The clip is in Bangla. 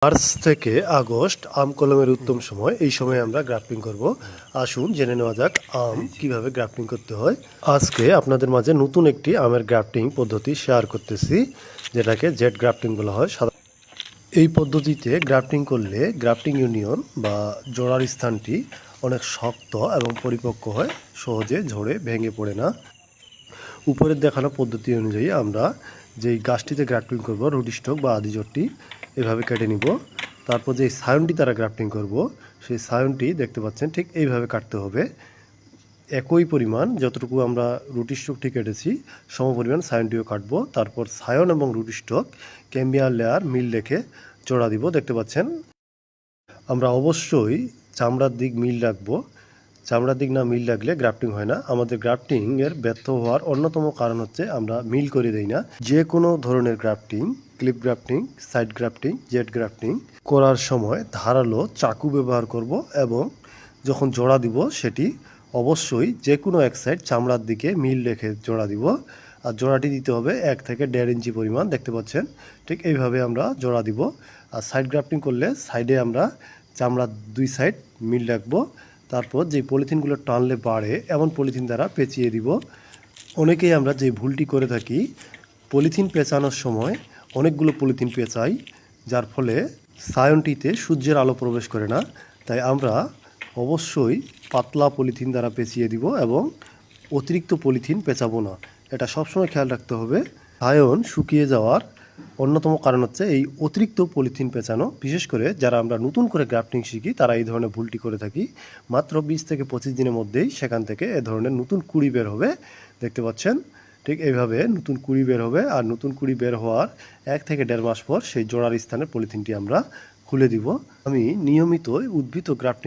মার্চ থেকে আগস্ট আম কলমের উত্তম সময়। এই সময় আমরা গ্রাফটিং করব। আসুন জেনে নেওয়া যাক আম কিভাবে গ্রাফটিং করতে হয়। আজকে আপনাদের মাঝে নতুন একটি আমের গ্রাফটিং পদ্ধতি শেয়ার করতেছি, যেটাকে জেট গ্রাফটিং বলা হয়। এই পদ্ধতিতে গ্রাফটিং করলে গ্রাফটিং ইউনিয়ন বা জোড়ার স্থানটি অনেক শক্ত এবং পরিপক্ক হয়, সহজে ঝরে ভেঙে পড়ে না। উপরের দেখানো পদ্ধতি অনুযায়ী আমরা যেই গাছটিতে গ্রাফটিং করব, রুট স্টক বা আদিজোটটি এভাবে কেটে নিব। তারপর যে সায়নটি তারা গ্রাফটিং করব, সেই সায়নটি দেখতে পাচ্ছেন ঠিক এইভাবে কাটতে হবে। একই পরিমাণ যতটুকু আমরা রুট স্টকটি কেটেছি সমপরিমাণ সায়নটিও কাটবো। তারপর সায়ন এবং রুট স্টক ক্যাম্বিয়ার লেয়ার মিল রেখে জোড়া দিব। দেখতে পাচ্ছেন আমরা অবশ্যই চামড়ার দিক মিল রাখবো। চামড়ার দিক না মিল রাখলে গ্রাফটিং হয় না। আমাদের গ্রাফটিং এর ব্যর্থ হওয়ার অন্যতম কারণ হচ্ছে আমরা মিল করে দেই না। যে কোনো ধরনের grafting, clip grafting, side grafting, jet grafting করার সময় ধারালো চাকু ব্যবহার করব এবং যখন জোড়া দিব সেটি অবশ্যই যে কোনো এক সাইড চামড়ার দিকে মিল রেখে জোড়া দিব। আর জোড়াটি দিতে হবে 1 থেকে 1.5 ইঞ্চি পরিমাণ। দেখতে পাচ্ছেন ঠিক এইভাবে আমরা জোড়া দিব। আর সাইড গ্রাফটিং করলে সাইডে আমরা চামড়ার 2 সাইড মিল রাখবো। তারপর যে পলিথিনগুলো টানলে বাড়ে এমন পলিথিন দ্বারা পেঁচিয়ে দিব। অনেকেই আমরা যে ভুলটি করে থাকি, পলিথিন পেঁচানোর সময় অনেকগুলো পলিথিন পেঁচাই, যার ফলে সায়নটিতে সূর্যের আলো প্রবেশ করে না। তাই আমরা অবশ্যই পাতলা পলিথিন দ্বারা পেঁচিয়ে দিব এবং অতিরিক্ত পলিথিন পেঁচাবো না। এটা সবসময় খেয়াল রাখতে হবে। সায়ন শুকিয়ে যাওয়ার অন্যতম কারণ হচ্ছে এই অতিরিক্ত পলিথিন পেঁচানো। বিশেষ করে যারা আমরা নতুন করে গ্রাফটিং শিখি তারা এই ধরনের ভুলটি করে থাকি। মাত্র 20 থেকে 25 দিনের মধ্যেই সেখান থেকে এ ধরনের নতুন কুড়ি বের হবে। দেখতে পাচ্ছেন ঠিক এইভাবে নতুন কুড়ি বের হবে। আর নতুন কুড়ি বের হওয়ার 1 থেকে 1.5 মাস পর সেই জোড়ার স্থানের পলিথিনটি আমরা খুলে দিব। আমি নিয়মিত উদ্ভিদ ও গ্রাফটিং